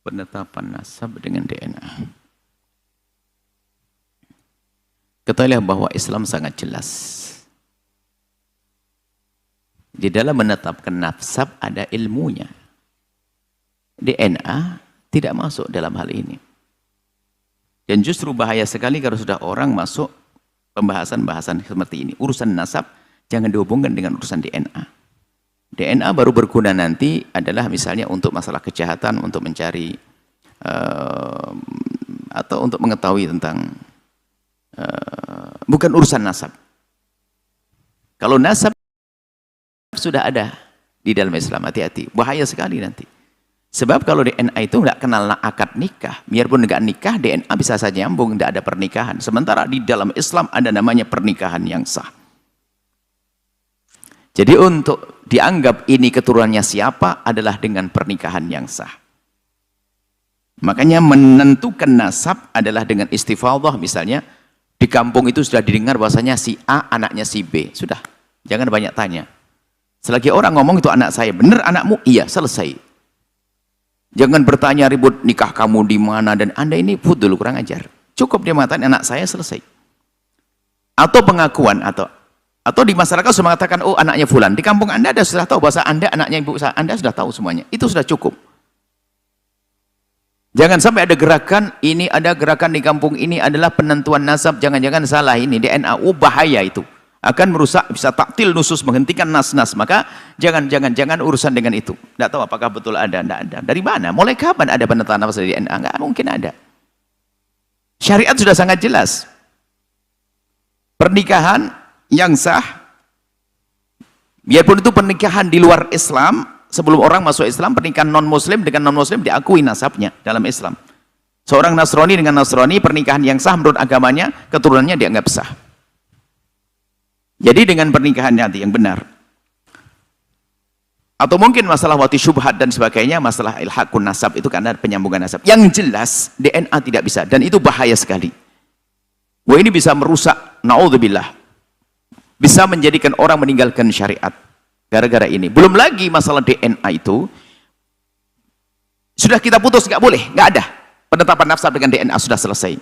penetapan nasab dengan DNA. Ketahuilah bahwa Islam sangat jelas. Di dalam menetapkan nasab ada ilmunya. DNA tidak masuk dalam hal ini. Dan justru bahaya sekali kalau sudah orang masuk pembahasan-bahasan seperti ini. Urusan nasab jangan dihubungkan dengan urusan DNA. DNA baru berguna nanti adalah misalnya untuk masalah kejahatan, untuk mencari atau untuk mengetahui tentang bukan urusan nasab. Kalau nasab sudah ada di dalam Islam, hati-hati, bahaya sekali nanti. Sebab kalau DNA itu nggak kenal akad nikah, biarpun nggak nikah, DNA bisa saja nyambung, nggak ada pernikahan. Sementara di dalam Islam ada namanya pernikahan yang sah. Jadi untuk dianggap ini keturunannya siapa adalah dengan pernikahan yang sah. Makanya menentukan nasab adalah dengan istifadhah. Misalnya di kampung itu sudah didengar bahwasanya si A anaknya si B, sudah, jangan banyak tanya. Selagi orang ngomong itu anak saya, benar anakmu? Iya, selesai. Jangan bertanya ribut nikah kamu di mana dan Anda ini fudul, kurang ajar. Cukup dia mengatakan anak saya, selesai. Atau pengakuan atau di masyarakat sudah mengatakan oh anaknya fulan. Di kampung Anda sudah tahu bahasa Anda anaknya ibu Anda, sudah tahu semuanya. Itu sudah cukup. Jangan sampai ada gerakan ini, ada gerakan di kampung ini adalah penentuan nasab, jangan-jangan salah ini DNA. Bahaya itu. Akan merusak, bisa taktil nusus, menghentikan nas-nas. Maka jangan urusan dengan itu. Tidak tahu apakah betul ada, tidak ada. Dari mana? Mulai kapan ada penentuan nasab DNA? Nggak mungkin ada. Syariat sudah sangat jelas. Pernikahan yang sah, biarpun itu pernikahan di luar Islam, sebelum orang masuk Islam, pernikahan non-muslim dengan non-muslim diakui nasabnya dalam Islam. Seorang Nasrani dengan Nasrani, pernikahan yang sah menurut agamanya, keturunannya dianggap sah. Jadi dengan pernikahan nanti yang benar. Atau mungkin masalah wati syubhat dan sebagainya, masalah ilhaqun nasab itu karena penyambungan nasab. Yang jelas DNA tidak bisa, dan itu bahaya sekali. Wah, ini bisa merusak, naudzubillah. Bisa menjadikan orang meninggalkan syariat gara-gara ini. Belum lagi masalah DNA itu sudah kita putus, nggak boleh, nggak ada. Penetapan nasab dengan DNA sudah selesai.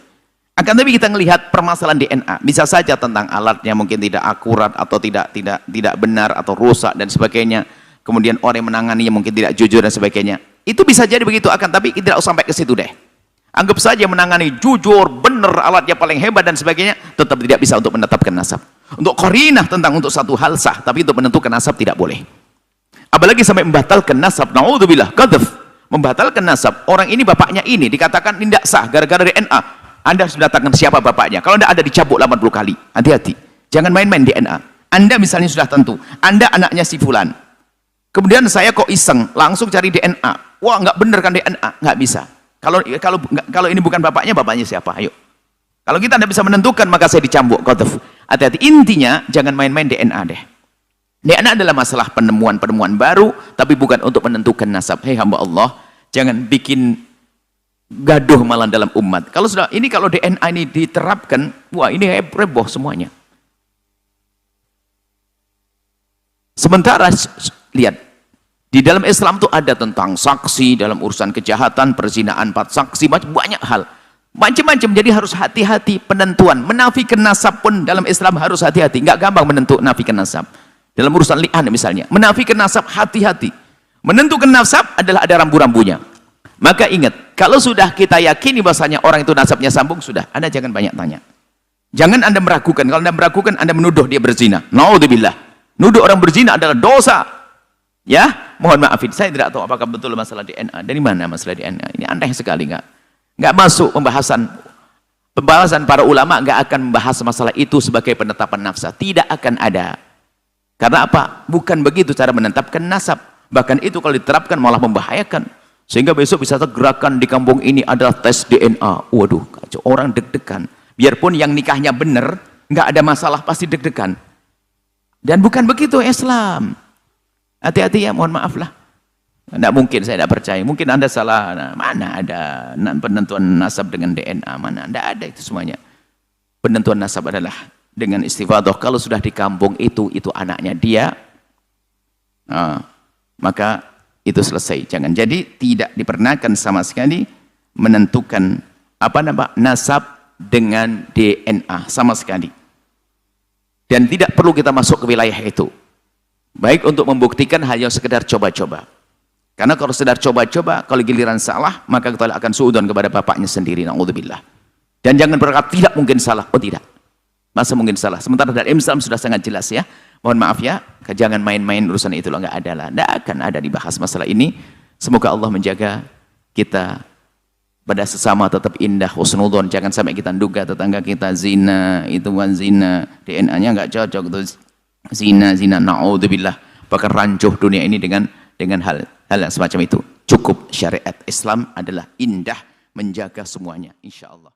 Akan tapi kita melihat permasalahan DNA, bisa saja tentang alatnya mungkin tidak akurat atau tidak benar atau rusak dan sebagainya. Kemudian orang yang menanganinya mungkin tidak jujur dan sebagainya. Itu bisa jadi begitu, akan tapi tidak usah sampai ke situ deh. Anggap saja menangani jujur, benar, alatnya paling hebat dan sebagainya, tetap tidak bisa untuk menetapkan nasab. Untuk qarinah tentang untuk satu hal sah, tapi untuk menentukan nasab tidak boleh. Apalagi sampai membatalkan nasab, naudzubillah, qadzaf, membatalkan nasab. Orang ini bapaknya ini dikatakan tidak sah gara-gara DNA. Anda harus mendatangkan siapa bapaknya. Kalau tidak ada dicabut 80 kali. Hati-hati. Jangan main-main DNA. Anda misalnya sudah tentu, Anda anaknya si fulan. Kemudian saya kok iseng, langsung cari DNA. Wah, nggak bener kan DNA? Nggak bisa. Kalau ini bukan bapaknya siapa? Ayo. Kalau kita tidak bisa menentukan, maka saya dicambuk. Hati-hati. Intinya, jangan main-main DNA deh. DNA adalah masalah penemuan-penemuan baru, tapi bukan untuk menentukan nasab. Hei hamba Allah, jangan bikin gaduh malah dalam umat. Kalau DNA ini diterapkan, wah ini heboh semuanya. Sementara lihat di dalam Islam itu ada tentang saksi dalam urusan kejahatan, perzinahan, 4 saksi, banyak hal, macam-macam. Jadi harus hati-hati penentuan. Menafikan nasab pun dalam Islam harus hati-hati. Nggak gampang menafikan nasab. Dalam urusan li'an misalnya, menafikan nasab hati-hati. Menentukan nasab adalah ada rambu-rambunya. Maka ingat, kalau sudah kita yakini bahasanya orang itu nasabnya sambung, sudah, Anda jangan banyak tanya. Jangan Anda meragukan. Kalau Anda meragukan, Anda menuduh dia berzina. Naudzubillah. Nuduh orang berzina adalah dosa. Ya, mohon maafin, saya tidak tahu apakah betul masalah DNA. Dari mana masalah DNA? Ini aneh sekali, nggak masuk pembahasan para ulama, nggak akan membahas masalah itu sebagai penetapan nasab. Tidak akan ada. Karena apa? Bukan begitu cara menetapkan nasab. Bahkan itu kalau diterapkan malah membahayakan. Sehingga besok bisa gerakan di kampung ini adalah tes DNA. Waduh, orang deg-degan. Biarpun yang nikahnya benar, nggak ada masalah, pasti deg-degan. Dan bukan begitu Islam. Hati-hati ya, mohon maaf lah. Nggak mungkin, saya tidak percaya. Mungkin Anda salah. Nah, mana ada penentuan nasab dengan DNA? Mana? Nggak ada itu semuanya. Penentuan nasab adalah dengan istifadhah. Kalau sudah di kampung itu anaknya dia, maka itu selesai. Jangan. Jadi tidak diperkenankan sama sekali menentukan nasab dengan DNA sama sekali. Dan tidak perlu kita masuk ke wilayah itu. Baik untuk membuktikan hanya sekedar coba-coba. Karena kalau sekedar coba-coba, kalau giliran salah, maka kita akan suudzon kepada bapaknya sendiri. Na'udzubillah. Dan jangan berkata tidak mungkin salah. Oh tidak. Masa mungkin salah. Sementara dalam Islam sudah sangat jelas ya. Mohon maaf ya, jangan main-main urusan itu loh, nggak ada lah. Nggak akan ada dibahas masalah ini. Semoga Allah menjaga kita pada sesama tetap indah, husnudzon. Jangan sampai kita duga tetangga kita zina, itu kan zina, DNA-nya nggak cocok, itu zina, na'udzubillah. Bahkan rancuh dunia ini dengan hal yang semacam itu. Cukup syariat Islam adalah indah, menjaga semuanya, insya Allah.